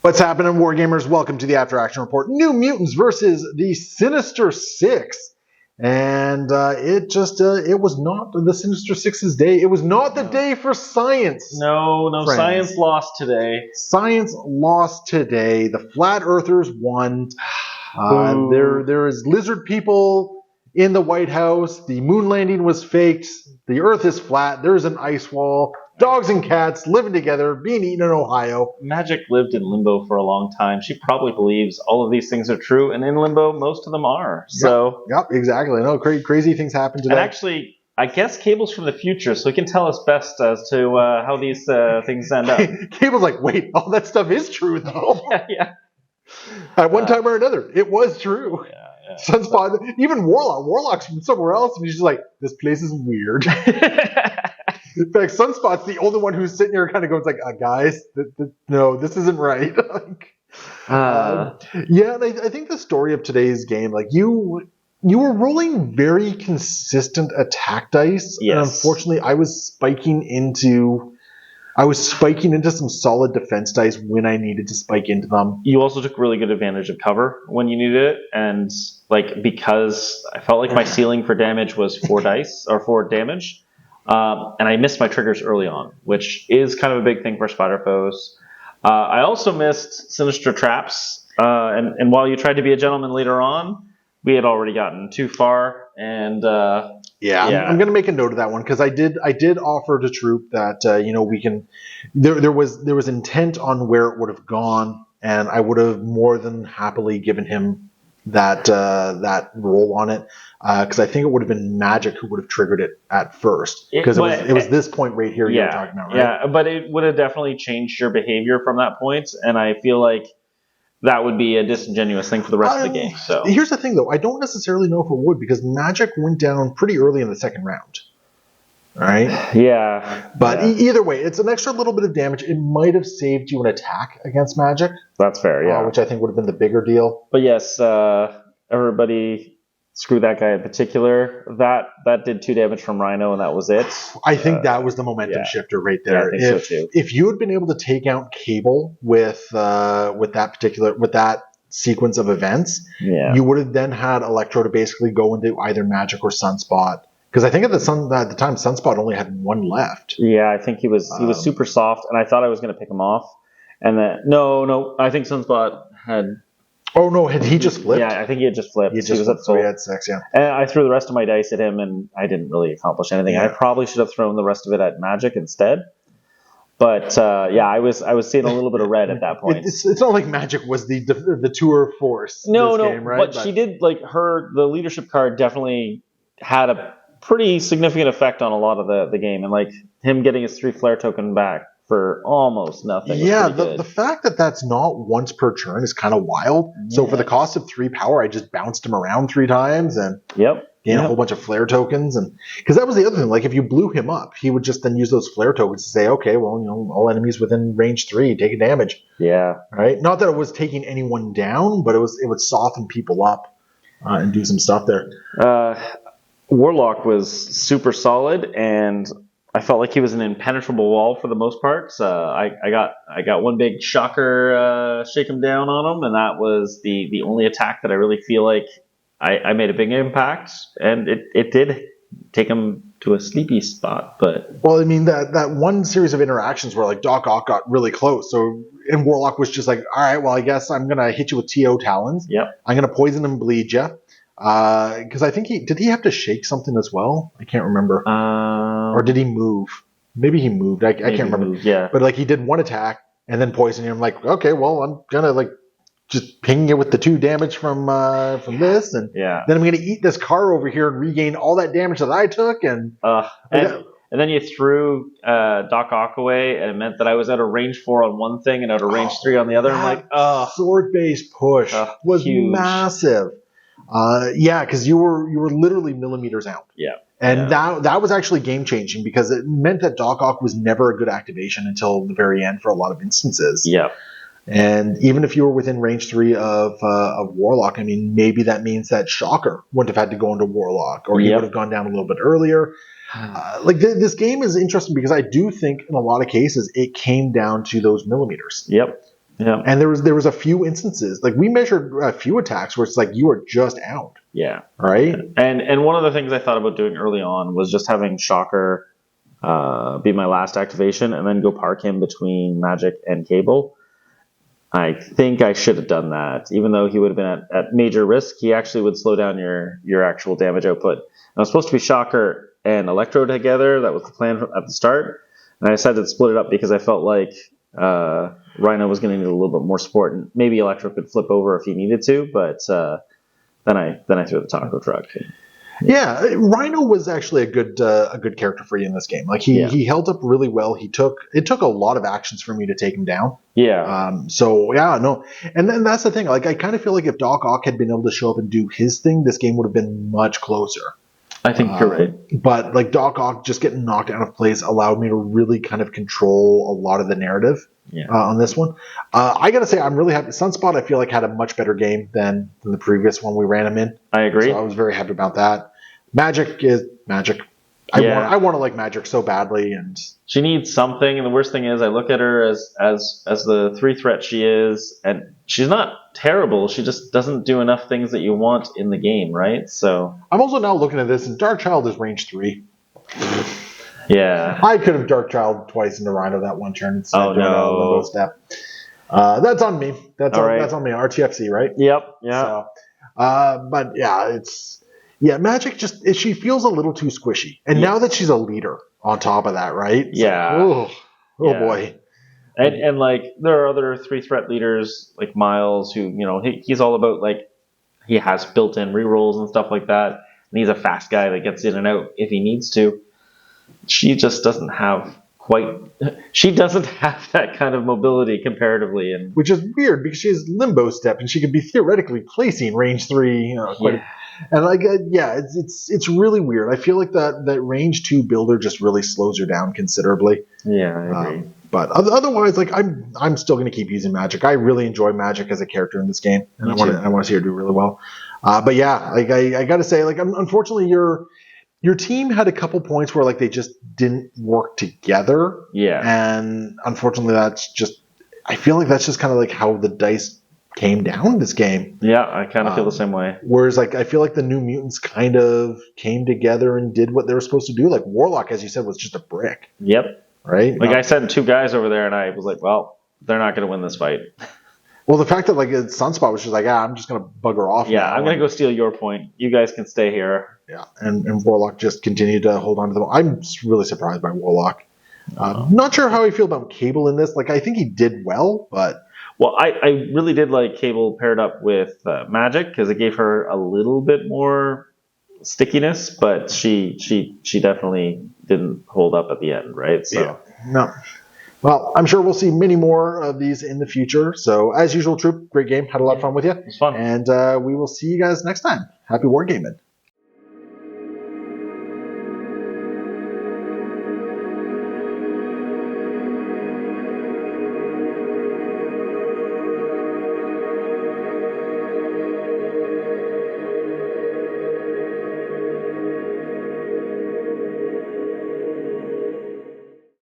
What's happening, Wargamers? Welcome to the After Action Report. New Mutants versus the Sinister Six. And it was not the Sinister Six's day. It was not the day for science. No, friends. Science lost today. Science lost today. The Flat Earthers won. There is lizard people in the White House. The moon landing was faked. The Earth is flat. There's an ice wall. Dogs and cats living together, being eaten in Ohio. Magic lived in limbo for a long time. She probably believes all of these things are true, and in limbo, most of them are. So, yep, exactly. No, crazy things happen today. And actually, I guess Cable's from the future, so he can tell us best as to how these things end up. Cable's like, wait, all that stuff is true, though. Yeah. At one time or another, it was true. Yeah. Sunspot, even Warlock's from somewhere else, and he's just like, this place is weird. In fact, Sunspot's the only one who's sitting here kind of goes like, guys, no, this isn't right. Yeah, and I think the story of today's game, like you were rolling very consistent attack dice. Yes. And unfortunately, I was spiking into some solid defense dice when I needed to spike into them. You also took really good advantage of cover when you needed it, and because I felt like my ceiling for damage was 4 dice or 4 damage. And I missed my triggers early on, which is kind of a big thing for spider foes. I also missed sinister traps, and while you tried to be a gentleman later on, we had already gotten too far. And I'm going to make a note of that one because I did offer to Troop that we can. There was intent on where it would have gone, and I would have more than happily given him that roll on it because I think it would have been Magic who would have triggered it at first because it was this point right here you were talking about, right? Yeah, but it would have definitely changed your behavior from that point, and I feel like that would be a disingenuous thing for the rest of the game. So here's the thing, though, I don't necessarily know if it would because Magic went down pretty early in the second round. All right. Yeah. But either way, it's an extra little bit of damage. It might have saved you an attack against Magic. That's fair, yeah. Which I think would have been the bigger deal. But yes, everybody screw that guy in particular. That did 2 damage from Rhino, and that was it. I think that was the momentum shifter right there. Yeah, I think so too. If you had been able to take out Cable with that sequence of events, you would have then had Electro to basically go into either Magic or Sunspot. Because I think at the time, Sunspot only had 1 left. Yeah, I think he was super soft, and I thought I was going to pick him off. And then no, I think Sunspot had. Oh no, had he just flipped? Yeah, I think he had just flipped. He was at so he had 6, yeah. And I threw the rest of my dice at him, and I didn't really accomplish anything. Yeah. I probably should have thrown the rest of it at Magic instead. But I was seeing a little bit of red at that point. It's not like Magic was the tour force. No, game, right? But she did the leadership card definitely had a pretty significant effect on a lot of the game, and him getting his 3 flare token back for almost nothing. Yeah, the fact that that's not once per turn is kind of wild. Yeah. So for the cost of 3 power, I just bounced him around 3 times and gained a whole bunch of flare tokens. And because that was the other thing, if you blew him up, he would just then use those flare tokens to say, okay, well, all enemies within range 3 take a damage. Yeah, right. Not that it was taking anyone down, but it would soften people up and do some stuff there. Warlock was super solid, and I felt like he was an impenetrable wall for the most part. So I got one big shocker, shake him down on him, and that was the only attack that I really feel like I made a big impact, and it did take him to a sleepy spot. But I mean that one series of interactions where Doc Ock got really close, and Warlock was just like, all right, well I guess I'm gonna hit you with TO Talons. Yep. I'm gonna poison and bleed you. Because I think did he have to shake something as well? I can't remember. Or did he move? Maybe he moved. I can't remember. Moved, yeah. But he did 1 attack and then poison him. Okay, well I'm gonna just ping you with the 2 damage from this, and then I'm gonna eat this car over here and regain all that damage that I took. And then you threw Doc Ock away, and it meant that I was out of range 4 on one thing and out of range 3 on the other. I'm sword-based push was huge. Massive. Because you were literally millimeters out. Yeah. And that was actually game changing because it meant that Doc Ock was never a good activation until the very end for a lot of instances. Yeah. And even if you were within range 3 of Warlock, I mean, maybe that means that Shocker wouldn't have had to go into Warlock, or he would have gone down a little bit earlier. This game is interesting because I do think in a lot of cases it came down to those millimeters. Yep. Yeah. And there was a few instances, like we measured a few attacks where it's like you are just out. Yeah. Right. And one of the things I thought about doing early on was just having Shocker be my last activation, and then go park him between Magic and Cable. I think I should have done that, even though he would have been at major risk. He actually would slow down your actual damage output. And it was supposed to be Shocker and Electro together. That was the plan at the start. And I decided to split it up because I felt like Rhino was going to need a little bit more support, and maybe Electro could flip over if he needed to. But then I threw the taco truck. Yeah, Rhino was actually a good character for you in this game. Like he held up really well. It took a lot of actions for me to take him down. Yeah. So yeah, no, and then that's the thing. Like I kind of feel like if Doc Ock had been able to show up and do his thing, this game would have been much closer. I think you're right. But like Doc Ock just getting knocked out of place allowed me to really kind of control a lot of the narrative on this one. I gotta say, I'm really happy. Sunspot, I feel like had a much better game than the previous one we ran him in. I agree. So I was very happy about that. Magic is Magic. I want to like Magic so badly, and she needs something. And the worst thing is, I look at her as the 3-threat she is, and she's not terrible. She just doesn't do enough things that you want in the game, right? So I'm also now looking at this, and Dark Child is range 3. Yeah, I could have Dark Child twice into Rhino that one turn. Oh no! Step. That's on me. That's right. That's on me. RTFC, right? Yep. Yeah. So, but yeah, Magic she feels a little too squishy, and now that she's a leader on top of that, right? Yeah. Oh boy. And like there are other 3-threat leaders like Miles who he's all about like he has built-in rerolls and stuff like that, and he's a fast guy that gets in and out if he needs to. She just doesn't have that kind of mobility comparatively, and which is weird because she has Limbo Step and she could be theoretically placing range 3. And like it's really weird. I feel like that range 2 builder just really slows her down considerably. Yeah, I agree. But otherwise, like I'm still going to keep using Magic. I really enjoy Magic as a character in this game, and I want to see her do really well. But yeah, like I got to say, like unfortunately, your team had a couple points where like they just didn't work together. Yeah, and unfortunately, I feel like that's just kind of like how the dice came down this game. Yeah, I kind of feel the same way. Whereas like I feel like the New Mutants kind of came together and did what they were supposed to do. Like Warlock, as you said, was just a brick. Yep. Right? Like I sent 2 guys over there, and I was like, well, they're not going to win this fight. Well, the fact that like Sunspot was just like, I'm just going to bugger off. Yeah, I'm going to go steal your point. You guys can stay here. Yeah, and Warlock just continued to hold on to them. I'm really surprised by Warlock. Not sure how I feel about Cable in this. Like, I think he did well, but... Well, I really did like Cable paired up with Magic because it gave her a little bit more stickiness, but she definitely didn't hold up at the end, right? So yeah. No. Well, I'm sure we'll see many more of these in the future. So, as usual, Troop, great game. Had a lot of fun with you. It was fun. And we will see you guys next time. Happy wargaming.